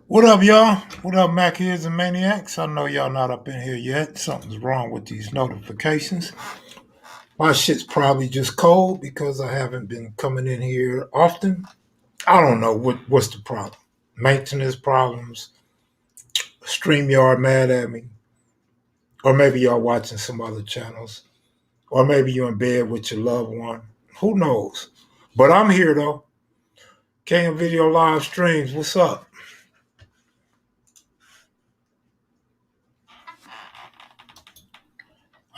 What up, y'all? What up, Mac-Heads and Maniacs? I know y'all not up in here yet. Something's wrong with these notifications. My shit's probably just cold because I haven't been coming in here often. I don't know what's the problem. Maintenance problems, StreamYard mad at me, or maybe y'all watching some other channels, or maybe you're in bed with your loved one. Who knows? But I'm here though. KM Video live streams. What's up?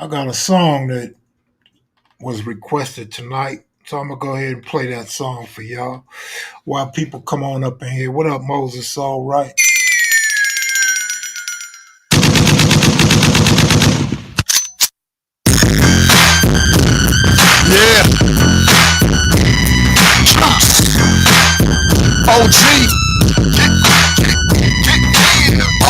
I got a song that was requested tonight. So I'm gonna go ahead and play that song for y'all while people come on up in here. What up, Moses? All right. Yeah, OG.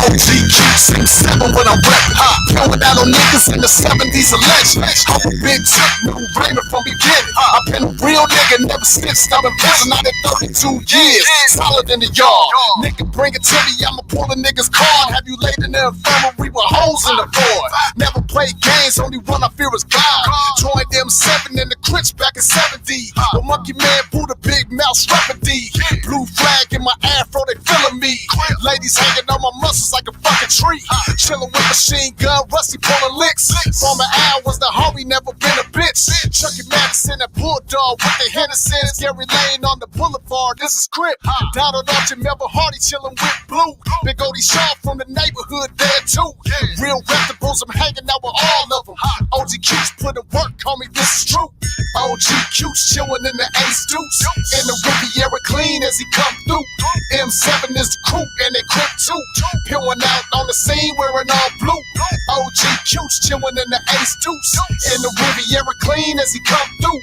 OG Q67 when I rap it. Throwing out on niggas in the 70s a legend. I'm a big tip, no brainer from beginning. I've been a real nigga, never snitched out in prison. I did 32 years, solid in the yard. Nigga, bring it to me, I'ma pull a nigga's card. Have you laid in the infirmary with holes in the board? Never played games, only one I fear is God. Joined them 7 in the crits back in 70. The monkey man pulled a big mouse remedy. Blue flag in my afro, they feeling me. Ladies hanging on my muscles like a fucking tree. Chillin' with machine gun, rusty pulling licks. Former Al was the homie, never been a bitch. Chucky Madison and Bulldog with the Hendersons. Gary Lane on the boulevard, this is Crip. Donald Archer, Melvin Hardy chillin' with Blue. Big Odie Shaw from the neighborhood there too. Real reputables, I'm hanging out with all of them. OG Q's put in work, homie, this is true. OG Q's chillin' in the Ace Deuce. In the Riviera clean as he come through. M7 is the crew and they Crip too. Peeling out on the scene wearing all blue. OG Q's chillin' in the Ace Deuce. In the Riviera clean as he come through.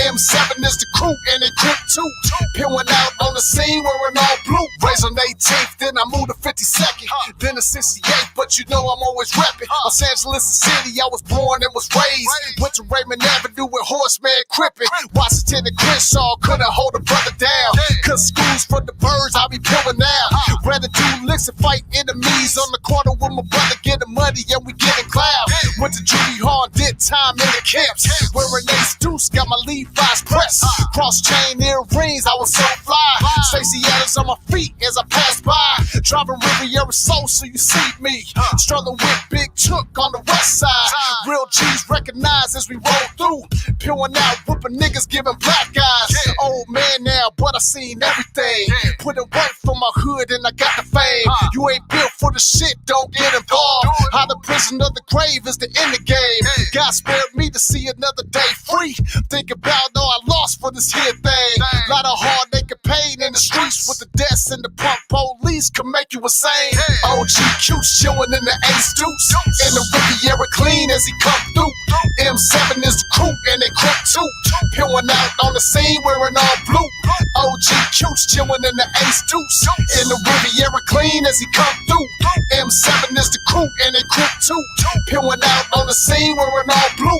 M7 is the crew and they Crip too. Peeling out on the scene wearing all blue. Raised on 18th, then I moved to 52nd. Then to 68th, but you know I'm always reppin'. Los Angeles City, I was born and was raised. Went to Raymond Avenue with Horseman Crippin'. Washington and Crenshaw couldn't hold a brother down. Cause school's for the birds, I be peeling now. Rather do licks and fight enemies on the corner with my brother, getting money and we getting clout. Went to Judy Hall, did time in the camps. Wearing Ace Deuce, got my Levi's press. Cross chain earrings, I was so fly. Stacey Adams on my feet as I pass by. Driving Riviera Soul, so you see me. Struggling with Big Chook on the west side. Real G's recognized as we roll through. Peeling out, whooping niggas, giving black eyes. Old man now, but I seen everything. Put in work for my hood and I got the fame. You ain't built for the shit, don't get involved. How the prison of the grave is the end of the game. God spared me to see another day free. Think about all I lost for this here thing. Lot of hard naked pain in the streets with the deaths and the punk police can make you insane. OG Q's chillin' in the Ace Deuce. In the Riviera clean as he come through. M7 is the crew and they Crip too. Peeling out on the scene wearing all blue. OG Q's chillin' in the Ace Deuce. In the Riviera clean as he come through. M7 is the crew and they Crip too. Peeling out on the scene wearing all blue.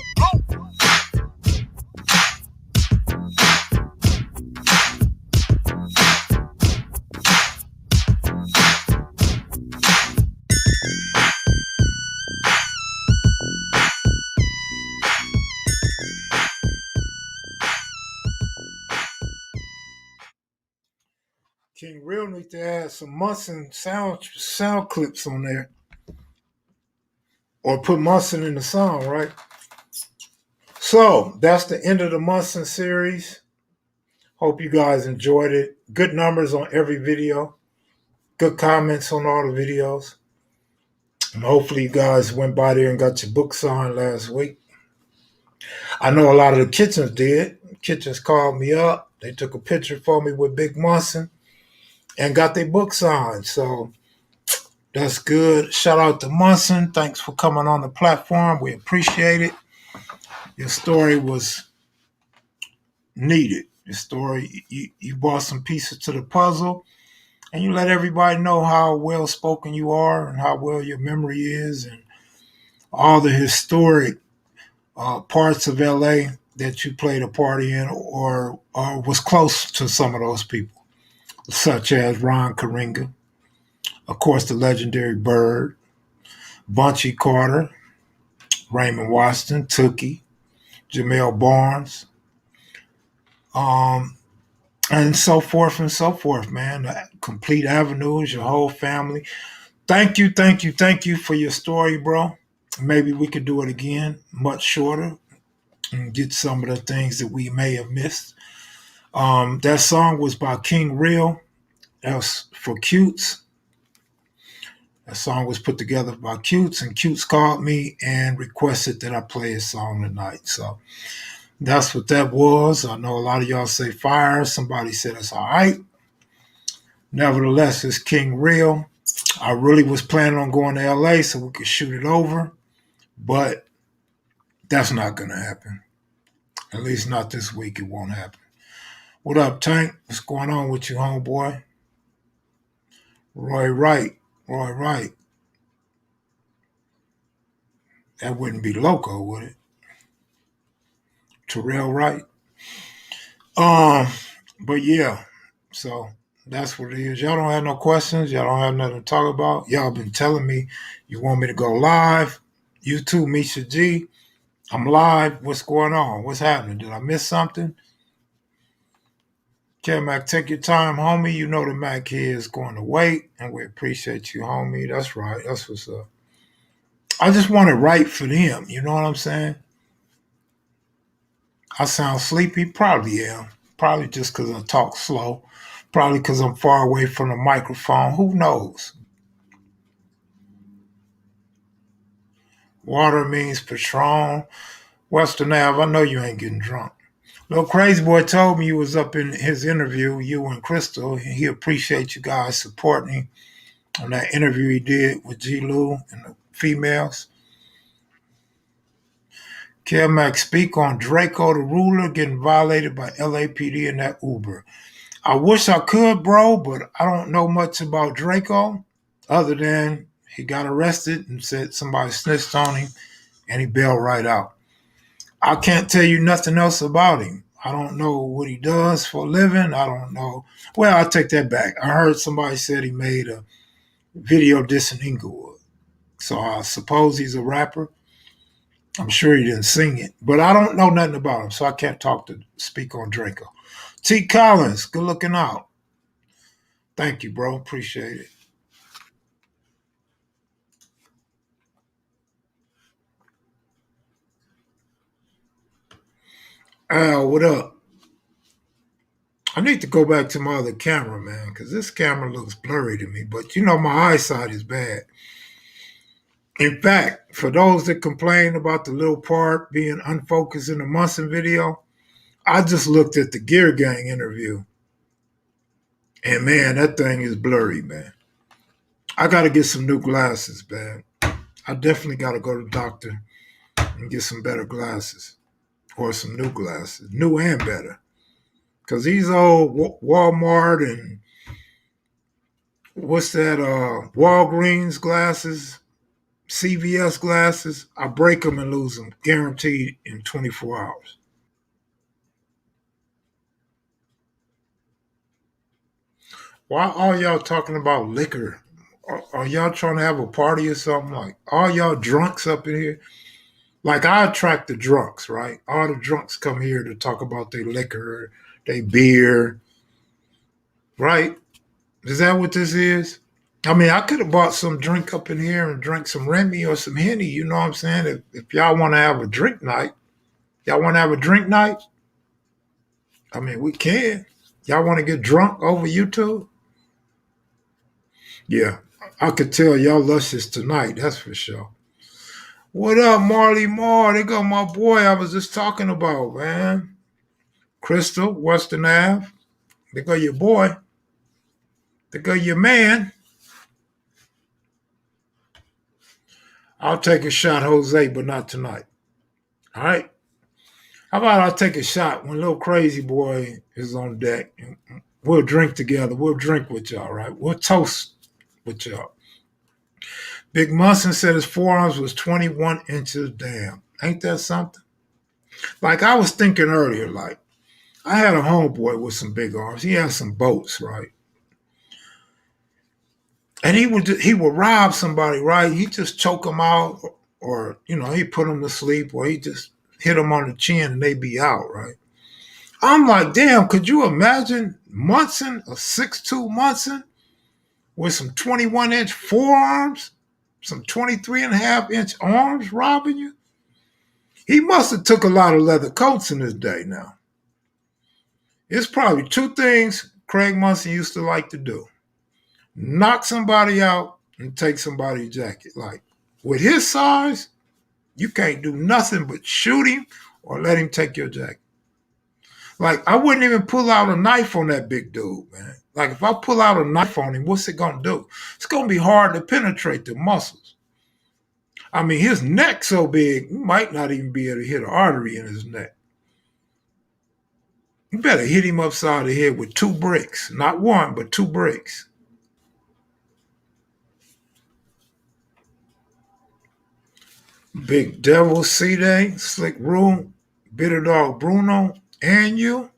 King Real need to add some Munson sound clips on there. Or put Munson in the song, right? So that's the end of the Munson series. Hope you guys enjoyed it. Good numbers on every video. Good comments on all the videos. And hopefully you guys went by there and got your book signed last week. I know a lot of the Kitchens did. Kitchens called me up. They took a picture for me with Big Munson and got their book signed. So that's good. Shout out to Munson. Thanks for coming on the platform. We appreciate it. Your story was needed. Your story, you brought some pieces to the puzzle, and you let everybody know how well spoken you are and how well your memory is and all the historic parts of LA that you played a part in or was close to some of those people, such as Ron Karinga, Of course, the legendary Bird, Bunchy Carter, Raymond Washington, Tookie, Jamel Barnes, um, and so forth, man. The Complete Avenues, your whole family. Thank you for your story, bro. Maybe we could do it again, much shorter, and get some of the things that we may have missed. That song was by King Real. That was for Cutes. That song was put together by Cutes, and Cutes called me and requested that I play his song tonight. So that's what that was. I know a lot of y'all say fire. Somebody said it's all right. Nevertheless, it's King Real. I really was planning on going to LA so we could shoot it over, but that's not going to happen. At least not this week. It won't happen. What up, Tank? What's going on with you, homeboy? Roy Wright. Roy Wright. That wouldn't be Loco, would it? Terrell Wright. Um, but yeah, so that's what it is. Y'all don't have no questions. Y'all don't have nothing to talk about. Y'all been telling me you want me to go live. You too, Misha G. I'm live. What's going on? What's happening? Did I miss something? Okay, Mac, take your time, homie. You know the Mac here is going to wait, and we appreciate you, homie. That's right. That's what's up. I just want it right for them. You know what I'm saying? I sound sleepy? Probably am. Probably just because I talk slow. Probably because I'm far away from the microphone. Who knows? Water means Patron. Western Ave, I know you ain't getting drunk. Little Crazy Boy told me you was up in his interview, you and Crystal. He appreciate you guys supporting him on that interview he did with G. Lou and the females. Max speak on Draco the Ruler getting violated by LAPD in that Uber. I wish I could, bro, but I don't know much about Draco other than he got arrested and said somebody snitched on him and he bailed right out. I can't tell you nothing else about him. I don't know what he does for a living. I don't know. Well, I'll take that back. I heard somebody said he made a video dissing Inglewood. So I suppose he's a rapper. I'm sure he didn't sing it, but I don't know nothing about him, so I can't speak on Draco. T. Collins, good looking out. Thank you, bro. Appreciate it. Al, what up? I need to go back to my other camera, man, because this camera looks blurry to me. But you know, my eyesight is bad. In fact, for those that complain about the little part being unfocused in the Munson video, I just looked at the Gear Gang interview, and man, that thing is blurry, man. I got to get some new glasses, man. I definitely got to go to the doctor and get some better glasses or some new glasses, new and better. Because these old Walmart and what's that, Walgreens glasses, CVS glasses, I break them and lose them, guaranteed in 24 hours. Why are y'all talking about liquor? Are y'all trying to have a party or something? Like, are y'all drunks up in here? Like, I attract the drunks, right? All the drunks come here to talk about their liquor, their beer, right? Is that what this is? I mean, I could have bought some drink up in here and drank some Remy or some Henny, you know what I'm saying? If y'all want to have a drink night, y'all want to have a drink night? I mean, we can. Y'all want to get drunk over YouTube? Yeah, I could tell y'all luscious tonight, that's for sure. What up, Marley Moore? They go my boy I was just talking about, man. Crystal, Western Ave. They go your boy. They go your man. I'll take a shot, Jose, but not tonight. All right? How about I take a shot when little crazy boy is on deck? We'll drink together. We'll drink with y'all, right? We'll toast with y'all. Big Munson said his forearms was 21 inches down. Ain't that something? Like I was thinking earlier, like I had a homeboy with some big arms. He had some boats, right? and he would rob somebody, right? He just choke them out, or he put them to sleep, or he just hit them on the chin and they be out, right? I'm like, damn, could you imagine Munson, a 6'2" Munson, with some 21-inch forearms, some 23.5-inch arms robbing you? He must have took a lot of leather coats in his day now. It's probably two things Craig Munson used to like to do: knock somebody out and take somebody's jacket. Like, with his size, you can't do nothing but shoot him or let him take your jacket. Like, I wouldn't even pull out a knife on that big dude, man. Like, if I pull out a knife on him, what's it gonna do? It's gonna be hard to penetrate the muscles. I mean, his neck's so big, you might not even be able to hit an artery in his neck. You better hit him upside the head with 2 bricks. Not one, but 2 bricks. Big Devil, C-Day, Slick Rue, Bitter Dog Bruno, and you.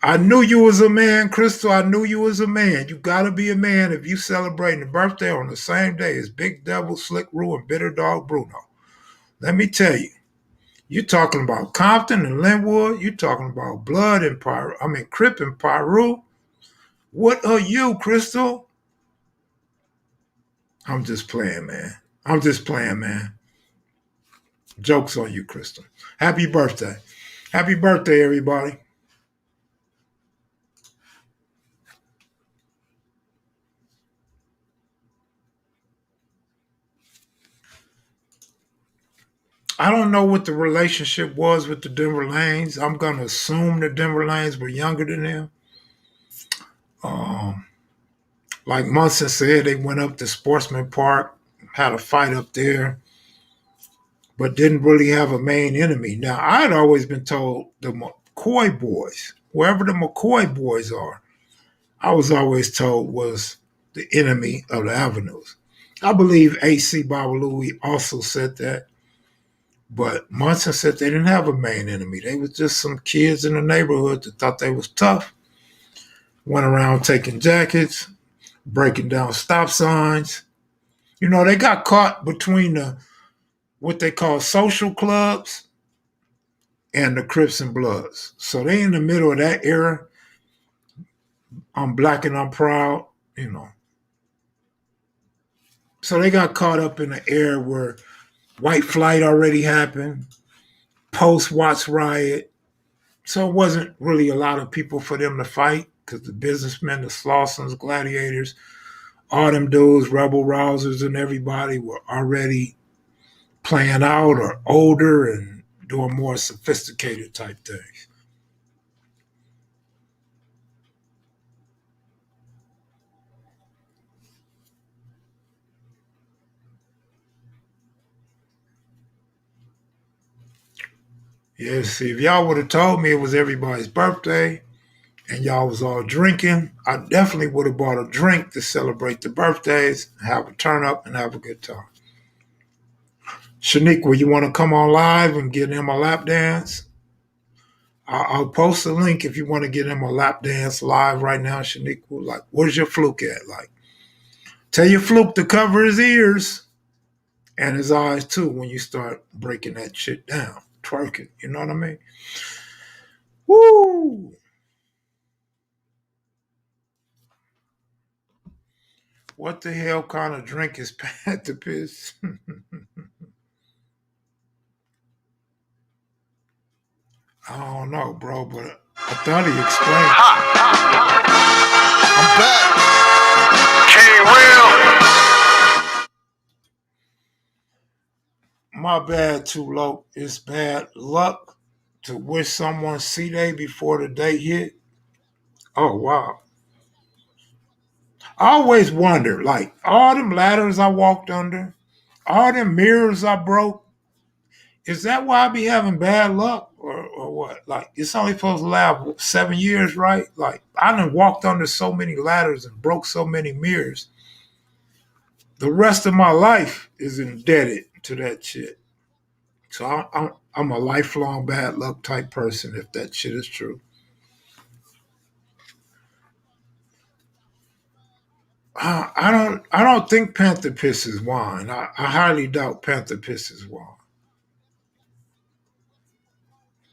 I knew you was a man, Crystal. I knew you was a man. You gotta be a man if you celebrating a birthday on the same day as Big Devil, Slick Rue, and Bitter Dog Bruno. Let me tell you, you're talking about Compton and Linwood. You're talking about Blood and Crip and Pyru. What are you, Crystal? I'm just playing, man. I'm just playing, man. Joke's on you, Crystal. Happy birthday. Happy birthday, everybody. I don't know what the relationship was with the Denver Lanes. I'm going to assume the Denver Lanes were younger than him. Um, like Munson said, they went up to Sportsman Park, had a fight up there, but didn't really have a main enemy. Now, I had always been told the McCoy boys, wherever the McCoy boys are, I was always told was the enemy of the avenues. I believe A.C. Babalui also said that, but Munson said they didn't have a main enemy. They was just some kids in the neighborhood that thought they was tough, went around taking jackets, breaking down stop signs. They got caught between what they call social clubs and the Crips and Bloods. So they in the middle of that era. I'm black and I'm proud. So they got caught up in an era where white flight already happened, post Watts riot. So it wasn't really a lot of people for them to fight because the businessmen, the Slausons, gladiators, all them dudes, rebel rousers, and everybody were already playing out or older and doing more sophisticated type things. Yeah, see, if y'all would have told me it was everybody's birthday and y'all was all drinking, I definitely would have bought a drink to celebrate the birthdays, have a turn up, and have a good time. Shaniqua, you want to come on live and get him a lap dance? I'll post a link if you want to get him a lap dance live right now, Shaniqua. Like, where's your fluke at? Like, tell your fluke to cover his ears and his eyes too when you start breaking that shit down, twerking. You know what I mean? Woo! What the hell kind of drink is Panther Piss? I don't know, bro, but I thought he explained. I'm back. King Real. My bad, too low. It's bad luck to wish someone C-Day before the day hit. Oh, wow. I always wonder, like, all them ladders I walked under, all them mirrors I broke, is that why I be having bad luck or what? Like, it's only supposed to last 7 years, right? Like, I done walked under so many ladders and broke so many mirrors. The rest of my life is indebted to that shit. So I'm a lifelong bad luck type person if that shit is true. I don't think Panther pisses wine. I highly doubt Panther pisses wine.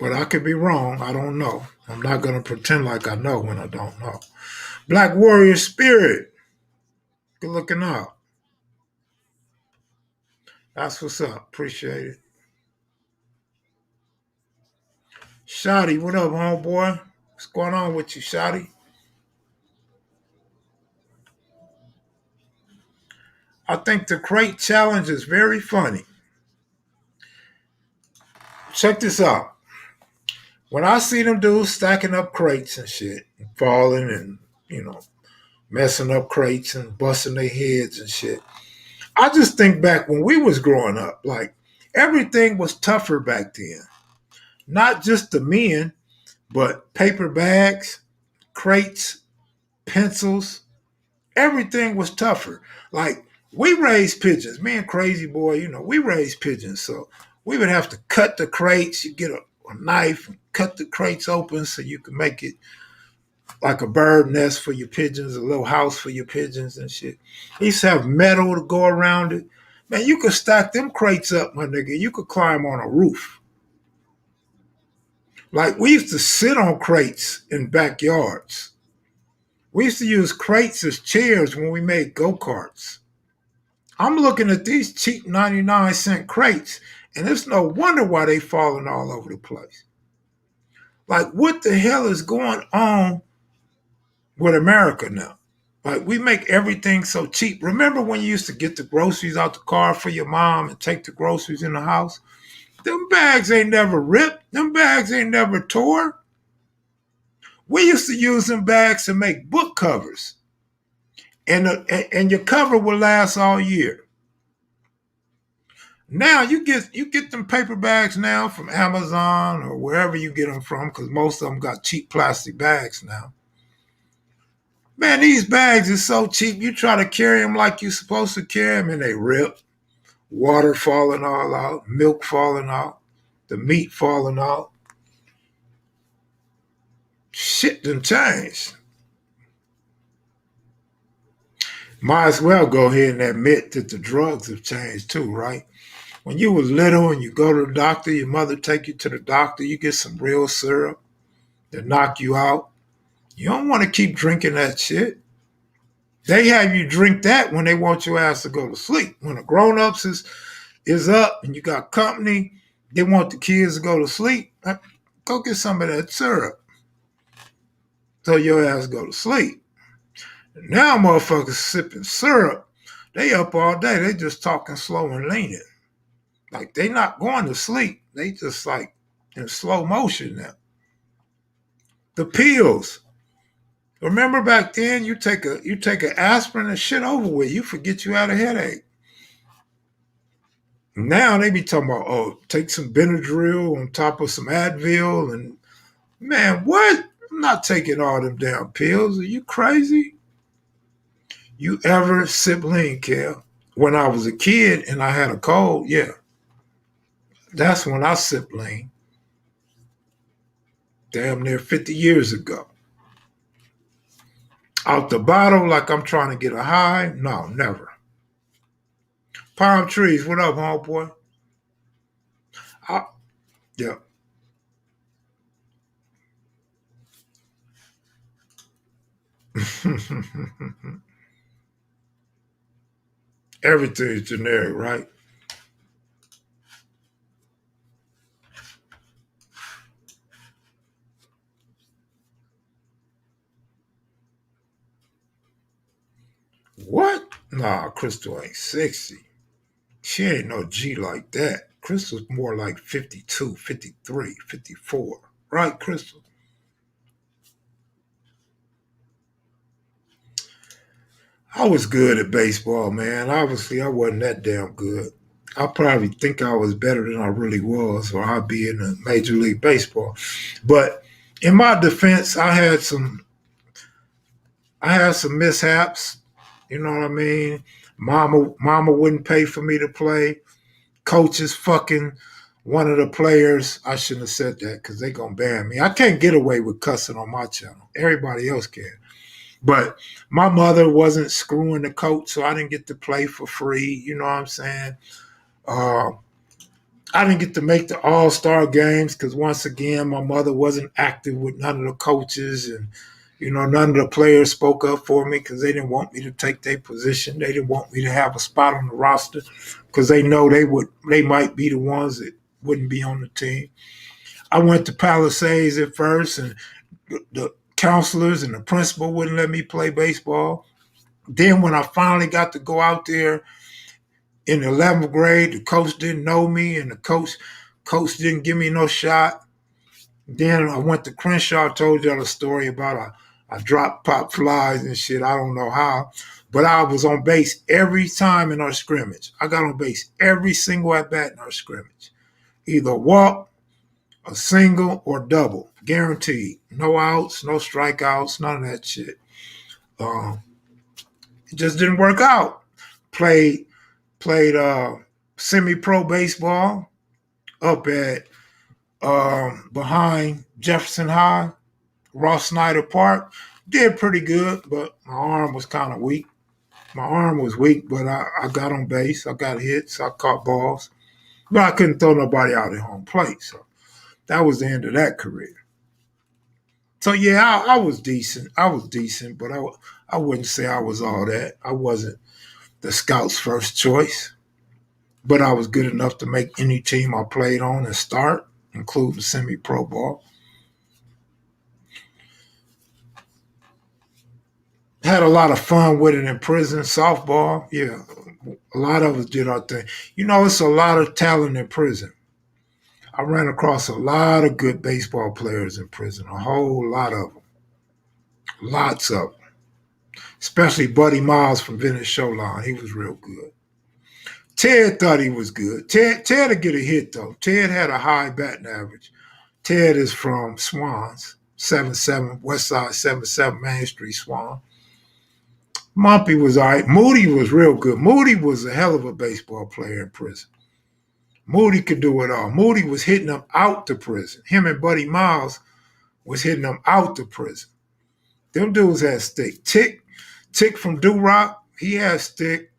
But I could be wrong. I don't know. I'm not gonna pretend like I know when I don't know. Black Warrior Spirit. Good looking out. That's what's up. Appreciate it. Shotty, what up, homeboy? What's going on with you, Shotty? I think the crate challenge is very funny. Check this out. When I see them dudes stacking up crates and shit, and falling and, you know, messing up crates and busting their heads and shit, I just think back when we was growing up, like everything was tougher back then. Not just the men, but paper bags, crates, pencils, everything was tougher. Like we raised pigeons. Me and Crazy Boy, you know, we raised pigeons. So we would have to cut the crates. You get a knife and cut the crates open so you can make it like a bird nest for your pigeons, a little house for your pigeons and shit. We used to have metal to go around it. Man, you could stack them crates up, my nigga. You could climb on a roof. Like we used to sit on crates in backyards. We used to use crates as chairs when we made go-karts. I'm looking at these cheap 99-cent crates, and it's no wonder why they falling all over the place. Like, what the hell is going on with America now? Like, we make everything so cheap. Remember when you used to get the groceries out the car for your mom and take the groceries in the house? Them bags ain't never ripped. Them bags ain't never tore. We used to use them bags to make book covers, and your cover will last all year. Now you get them paper bags now from Amazon or wherever you get them from, because most of them got cheap plastic bags now. Man, these bags are so cheap. You try to carry them like you're supposed to carry them, and they rip. Water falling all out, milk falling out, the meat falling out. Shit done changed. Might as well go ahead and admit that the drugs have changed too, right? When you was little and you go to the doctor, your mother take you to the doctor, you get some real syrup that knock you out. You don't want to keep drinking that shit. They have you drink that when they want your ass to go to sleep. When the grown-ups is up and you got company, they want the kids to go to sleep. Go get some of that syrup so your ass go to sleep. Now motherfuckers sipping syrup. They up all day. They just talking slow and leaning. Like they not going to sleep. They just like in slow motion now. The pills. Remember back then, you take a aspirin and shit over with. You forget you had a headache. Now they be talking about, oh, take some Benadryl on top of some Advil, and man, what? I'm not taking all them damn pills. Are you crazy? You ever sip lean, Kel? When I was a kid and I had a cold, yeah, that's when I sipped lean. Damn near 50 years ago. Out the bottle like I'm trying to get a high? No, never. Palm trees, what up, homeboy? I, yeah. Everything is generic, right? What? Nah, Crystal ain't 60. She ain't no G like that. Crystal's more like 52, 53, 54. Right, Crystal? I was good at baseball, man. Obviously, I wasn't that damn good. I probably think I was better than I really was, or I'd be in the Major League Baseball. But in my defense, I had some mishaps. You know what I mean? Mama wouldn't pay for me to play. Coaches fucking one of the players. I shouldn't have said that because they gonna ban me. I can't get away with cussing on my channel. Everybody else can. But my mother wasn't screwing the coach, so I didn't get to play for free. You know what I'm saying? Uh, I didn't get to make the All Star games because once again, my mother wasn't active with none of the coaches, and none of the players spoke up for me because they didn't want me to take their position. They didn't want me to have a spot on the roster because they know they might be the ones that wouldn't be on the team. I went to Palisades at first, and the counselors and the principal wouldn't let me play baseball. Then when I finally got to go out there in the 11th grade, the coach didn't know me, and the coach didn't give me no shot. Then I went to Crenshaw. I told y'all the story about I dropped pop flies and shit. I don't know how, but I was on base every time in our scrimmage. I got on base every single at bat in our scrimmage, either walk, a single, or double, guaranteed. No outs, no strikeouts, none of that shit. Um, it just didn't work out. Played semi-pro baseball up at behind Jefferson High, Ross Snyder Park. Did pretty good, but my arm was kind of weak. My arm was weak, but I got on base. I got hits. I caught balls. But I couldn't throw nobody out at home plate. So that was the end of that career. So yeah, I was decent. I was decent, but I wouldn't say I was all that. I wasn't the scout's first choice, but I was good enough to make any team I played on and start, including semi-pro ball. Had a lot of fun with it in prison. Softball, yeah, a lot of us did our thing. It's a lot of talent in prison. I ran across a lot of good baseball players in prison, a whole lot of them, lots of them. Especially Buddy Miles from Venice Showline. He was real good. Ted thought he was good. Ted would get a hit though. Ted had a high batting average. Ted is from Swans, 77 West Side 77 Main Street, Swan. Mumpy was all right. Moody was real good. Moody was a hell of a baseball player in prison. Moody could do it all. Moody was hitting them out to prison. Him and Buddy Miles was hitting them out to prison. Them dudes had stick. Tick from Do Rock, he had stick.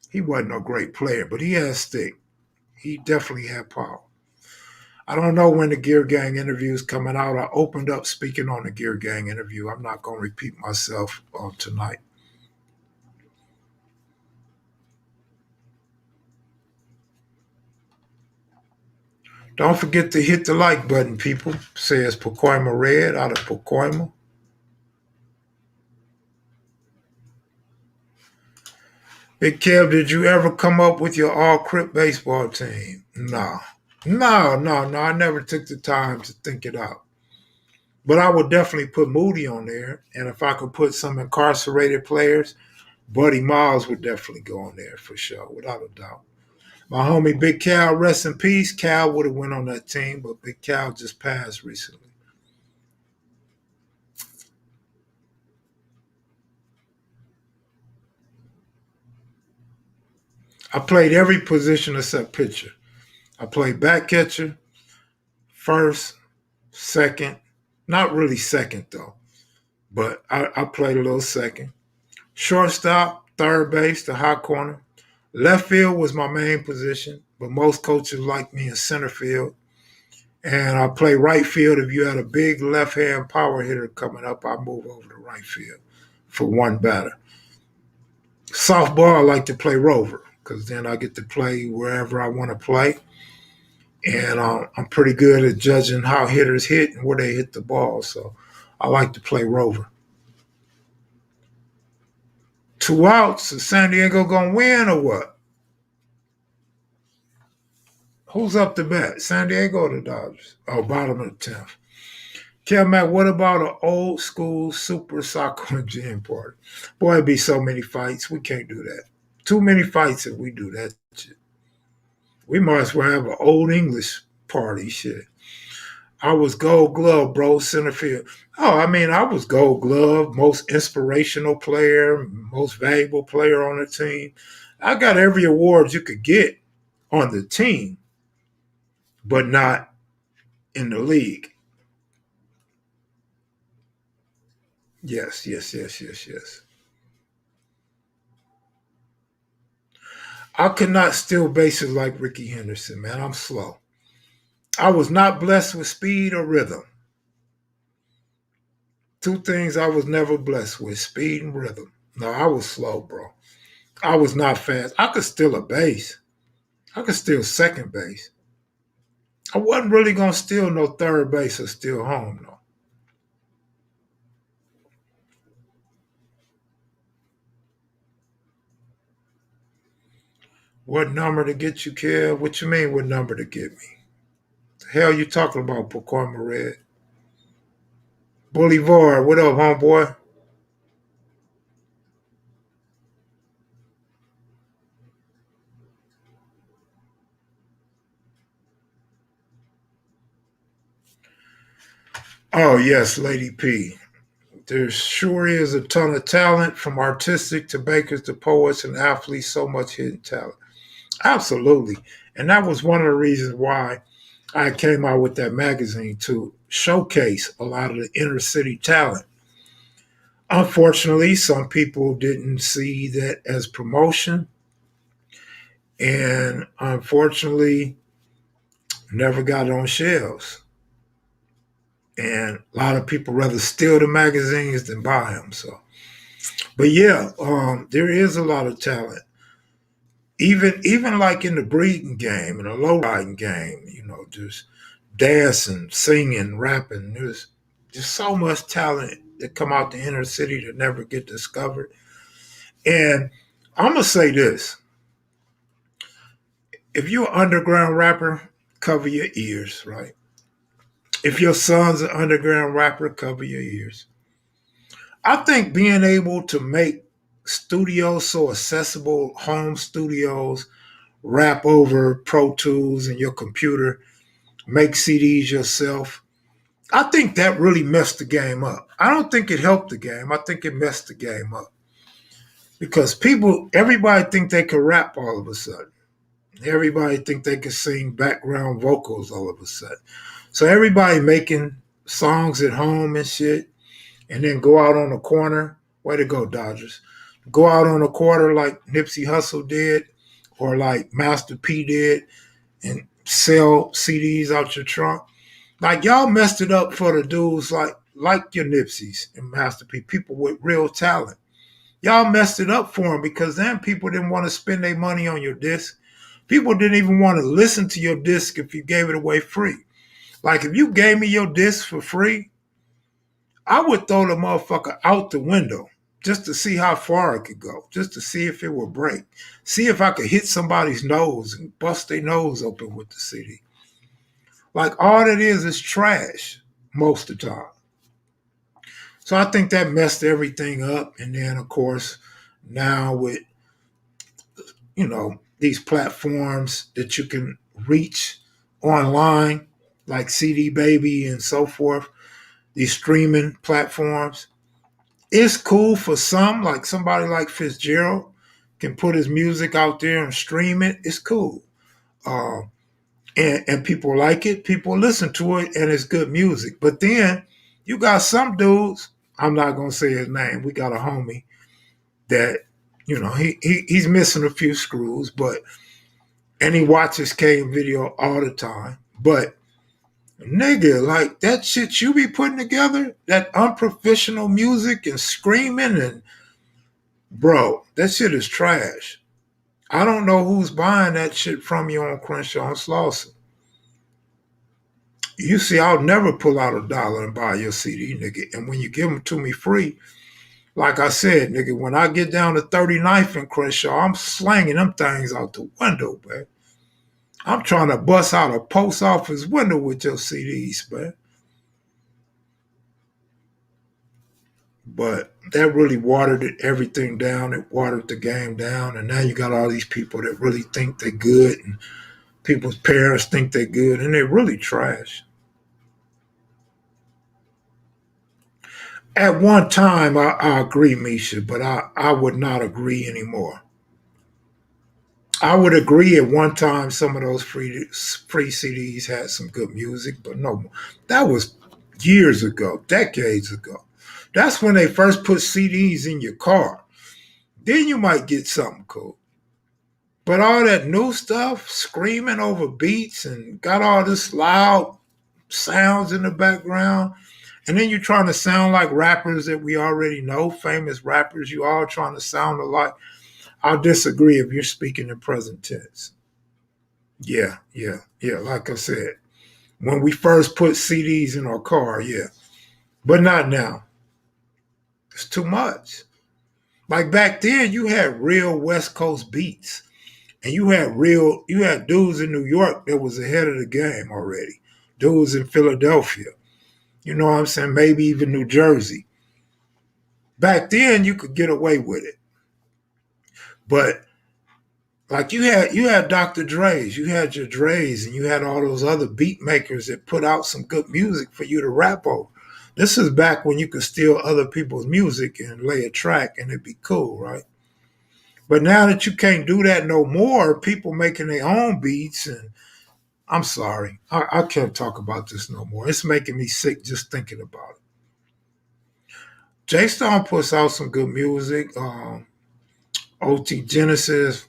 He wasn't no great player, but he had stick. He definitely had power. I don't know when the Gear Gang interview is coming out. I opened up speaking on the Gear Gang interview. I'm not going to repeat myself tonight. Don't forget to hit the like button, people. Says Pacoima Red out of Pacoima. Big Kev, did you ever come up with your all crip baseball team? No. No. I never took the time to think it out. But I would definitely put Moody on there. And if I could put some incarcerated players, Buddy Miles would definitely go on there for sure, without a doubt. My homie Big Cal, rest in peace. Cal would have went on that team, but Big Cal just passed recently. I played every position except pitcher. I played back catcher, first, second, not really second though, but I played a little second. Shortstop, third base, the hot corner. Left field was my main position, but most coaches liked me in center field. And I play right field. If you had a big left hand power hitter coming up, I move over to right field for one batter. Softball, I like to play rover because then I get to play wherever I want to play. And I'm pretty good at judging how hitters hit and where they hit the ball. So I like to play rover. 2 outs. Is San Diego going to win or what? Who's up to bat? San Diego or the Dodgers? Oh, bottom of the 10th. Mac, what about an old school super soccer and gym party? Boy, it'd be so many fights. We can't do that. Too many fights if we do that shit. We might as well have an old English party shit. I was gold glove, bro, center field. Oh, I was gold glove, most inspirational player, most valuable player on the team. I got every award you could get on the team, but not in the league. Yes, yes, yes, yes, yes. I could not steal bases like Ricky Henderson, man. I'm slow. I was not blessed with speed or rhythm. Two things I was never blessed with: speed and rhythm. No, I was slow, bro. I was not fast. I could steal a base. I could steal second base. I wasn't really gonna steal no third base or steal home, though. What number to get you, Kev? What you mean, what number to get me? The hell you talking about, Pacoima Red? Boulevard, what up, homeboy? Oh, yes, Lady P. There sure is a ton of talent, from artistic to bakers to poets and athletes, so much hidden talent. Absolutely. And that was one of the reasons why I came out with that magazine, to showcase a lot of the inner city talent. Unfortunately, some people didn't see that as promotion, and unfortunately, never got on shelves. And a lot of people rather steal the magazines than buy them. So, but yeah, there is a lot of talent. Even like in the breeding game and the low riding game, just dancing, singing, rapping. There's just so much talent that come out the inner city that never get discovered. And I'm gonna say this: if you're an underground rapper, cover your ears, right? If your son's an underground rapper, cover your ears. I think being able to make studios so accessible, home studios, rap over Pro Tools and your computer, make CDs yourself. I think that really messed the game up. I don't think it helped the game. I think it messed the game up because everybody think they can rap all of a sudden. Everybody think they can sing background vocals all of a sudden. So everybody making songs at home and shit, and then go out on the corner. Way to go, Dodgers! Go out on the corner like Nipsey Hussle did, or like Master P did, and sell CDs out your trunk. Like y'all messed it up for the dudes like your Nipseys and Master P, people with real talent. Y'all messed it up for them because then people didn't want to spend their money on your disc. People didn't even want to listen to your disc if you gave it away free. Like if you gave me your disc for free, I would throw the motherfucker out the window just to see how far it could go, just to see if it would break, see if I could hit somebody's nose and bust their nose open with the CD. Like all it is trash most of the time. So I think that messed everything up. And then of course, now with these platforms that you can reach online, like CD Baby and so forth, these streaming platforms, it's cool for some, like somebody like Fitzgerald can put his music out there and stream it. It's cool. Uh, and people like it, people listen to it, and it's good music. But then you got some dudes, I'm not gonna say his name. We got a homie that, he's missing a few screws, but and he watches K and video all the time. But nigga, like that shit you be putting together, that unprofessional music and screaming, and bro, that shit is trash. I don't know who's buying that shit from you on Crenshaw and Slauson. You see, I'll never pull out $1 and buy your CD, nigga. And when you give them to me free, like I said, nigga, when I get down to 39th and Crenshaw, I'm slanging them things out the window, man. I'm trying to bust out a post office window with your CDs, man. But that really watered everything down. It watered the game down. And now you got all these people that really think they're good, and people's parents think they're good, and they're really trash. At one time, I agree, Misha, but I would not agree anymore. I would agree at one time some of those free CDs had some good music, but no, that was years ago, decades ago. That's when they first put CDs in your car. Then you might get something cool. But all that new stuff, screaming over beats and got all this loud sounds in the background, and then you're trying to sound like rappers that we already know, famous rappers, you all trying to sound alike. I'll disagree if you're speaking in present tense. Yeah, yeah, yeah. Like I said, when we first put CDs in our car, yeah. But not now. It's too much. Like back then, you had real West Coast beats. And you had dudes in New York that was ahead of the game already. Dudes in Philadelphia. You know what I'm saying? Maybe even New Jersey. Back then you could get away with it. But like you had Dr. Dre's, you had your Dre's, and you had all those other beat makers that put out some good music for you to rap over. This is back when you could steal other people's music and lay a track and it'd be cool, right? But now that you can't do that no more, people making their own beats, and I'm sorry, I can't talk about this no more. It's making me sick just thinking about it. J Stone puts out some good music. OT Genesis,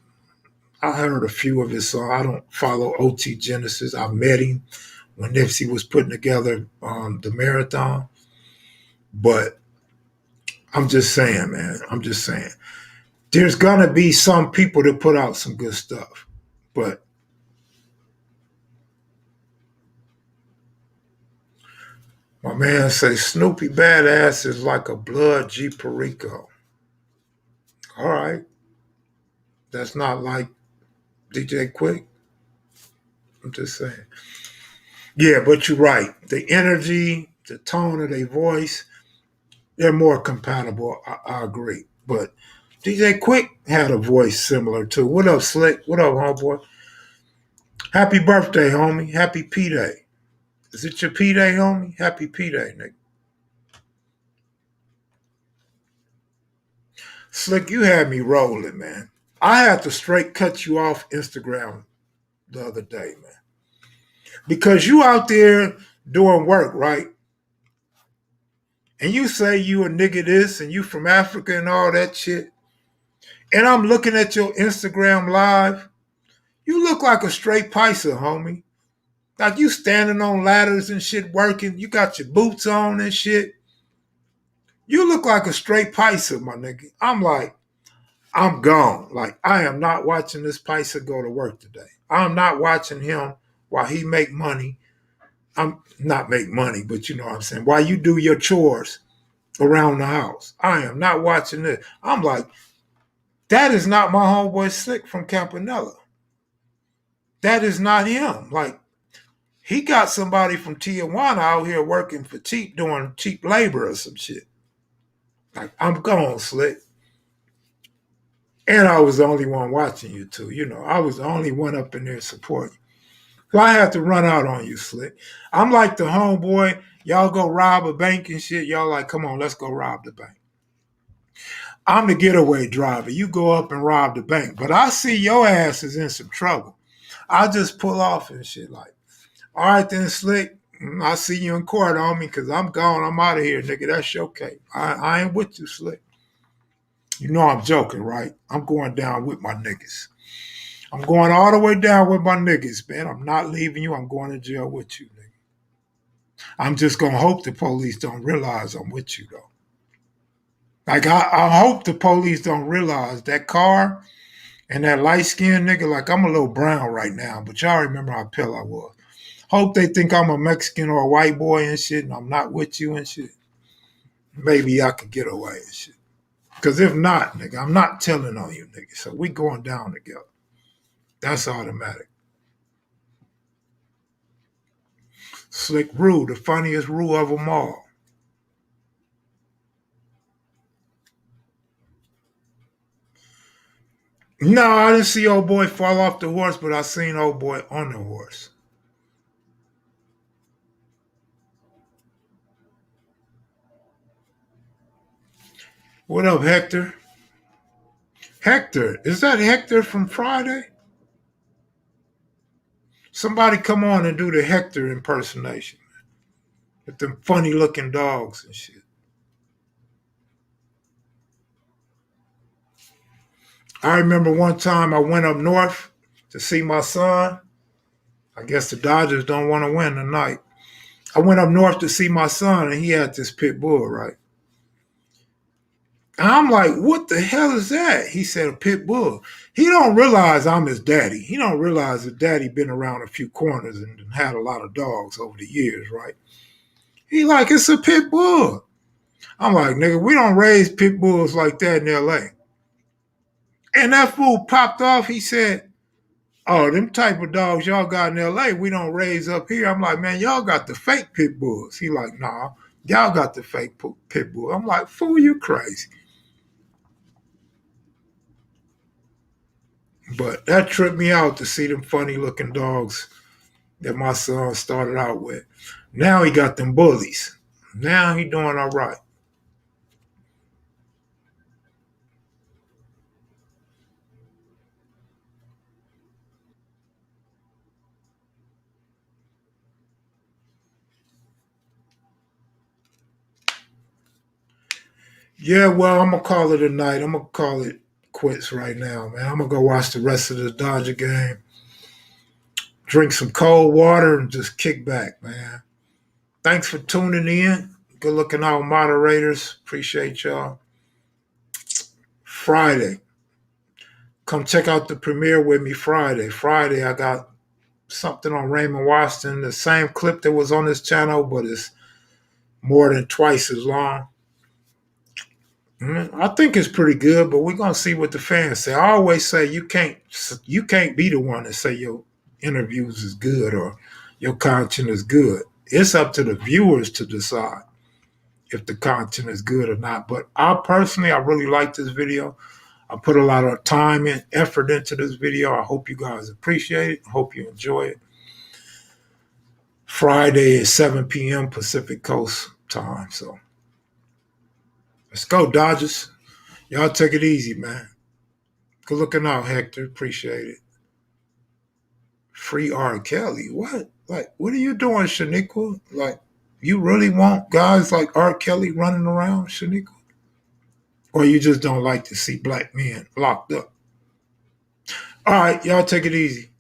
I heard a few of his songs. I don't follow OT Genesis. I met him when Nipsey was putting together the marathon. But I'm just saying, man, I'm just saying. There's gonna be some people that put out some good stuff. But my man say Snoopy Badass is like a blood G Perico. All right. That's not like DJ Quick. I'm just saying. Yeah, but you're right. The energy, the tone of their voice, they're more compatible. I agree. But DJ Quick had a voice similar to. What up, Slick? What up, homeboy? Happy birthday, homie. Happy P Day. Is it your P Day, homie? Happy P Day, nigga. Slick, you had me rolling, man. I had to straight cut you off Instagram the other day, man. Because you out there doing work, right? And you say you a nigga this and you from Africa and all that shit. And I'm looking at your Instagram live. You look like a straight paisa, homie. Like you standing on ladders and shit working. You got your boots on and shit. You look like a straight paisa, my nigga. I'm like, I'm gone. Like, I am not watching this paisa go to work today. I'm not watching him while he make money. I'm not make money, but you know what I'm saying. While you do your chores around the house. I am not watching this. I'm like, that is not my homeboy Slick from Campanella. That is not him. Like, he got somebody from Tijuana out here working for cheap, doing cheap labor or some shit. Like, I'm gone, Slick. And I was the only one watching you too. You know, I was the only one up in there supporting. So I had to run out on you, Slick. I'm like the homeboy. Y'all go rob a bank and shit. Y'all like, come on, let's go rob the bank. I'm the getaway driver. You go up and rob the bank. But I see your ass is in some trouble. I just pull off and shit like, all right then, Slick. I see you in court on me because I'm gone. I'm out of here, nigga. That's your case. I ain't with you, Slick. You know I'm joking, right? I'm going down with my niggas. I'm going all the way down with my niggas, man. I'm not leaving you. I'm going to jail with you, nigga. I'm just going to hope the police don't realize I'm with you, though. Like, I hope the police don't realize that car and that light skinned nigga, like, I'm a little brown right now, but y'all remember how pale I was. Hope they think I'm a Mexican or a white boy and shit, and I'm not with you and shit. Maybe I could get away and shit. Because if not, nigga, I'm not telling on you, nigga. So we going down together. That's automatic. Slick Rue, the funniest Rue of them all. No, I didn't see old boy fall off the horse, but I seen old boy on the horse. What up, Hector? Hector, is that Hector from Friday? Somebody come on and do the Hector impersonation with them funny looking dogs and shit. I remember one time I went up north to see my son. I guess the Dodgers don't want to win tonight. I went up north to see my son, and he had this pit bull, right? And I'm like, what the hell is that? He said, a pit bull. He don't realize I'm his daddy. He don't realize his daddy been around a few corners and had a lot of dogs over the years, right? He like, it's a pit bull. I'm like, nigga, we don't raise pit bulls like that in LA. And that fool popped off. He said, oh, them type of dogs y'all got in LA, we don't raise up here. I'm like, man, y'all got the fake pit bulls. He like, nah, y'all got the fake pit bull. I'm like, fool, you crazy. But that tripped me out to see them funny looking dogs that my son started out with. Now he got them bullies. Now he doing all right. Yeah, well, I'm gonna call it a night. I'm gonna call it quits right now, man. I'm gonna go watch the rest of the Dodger game, drink some cold water, and just kick back, man. Thanks for tuning in. Good looking out, moderators. Appreciate y'all. Friday. Come check out the premiere with me Friday. Friday, I got something on Raymond Washington, the same clip that was on this channel, but it's more than twice as long. I think it's pretty good, but we're gonna see what the fans say. I always say you can't be the one that say your interviews is good or your content is good. It's up to the viewers to decide if the content is good or not. But I really like this video. I put a lot of time and effort into this video. I hope you guys appreciate it. I hope you enjoy it. Friday at 7 p.m. Pacific Coast time. So let's go, Dodgers. Y'all take it easy, man. Good looking out, Hector. Appreciate it. Free R. Kelly. What? Like, what are you doing, Shaniqua? Like, you really want guys like R. Kelly running around, Shaniqua? Or you just don't like to see black men locked up? All right, y'all take it easy.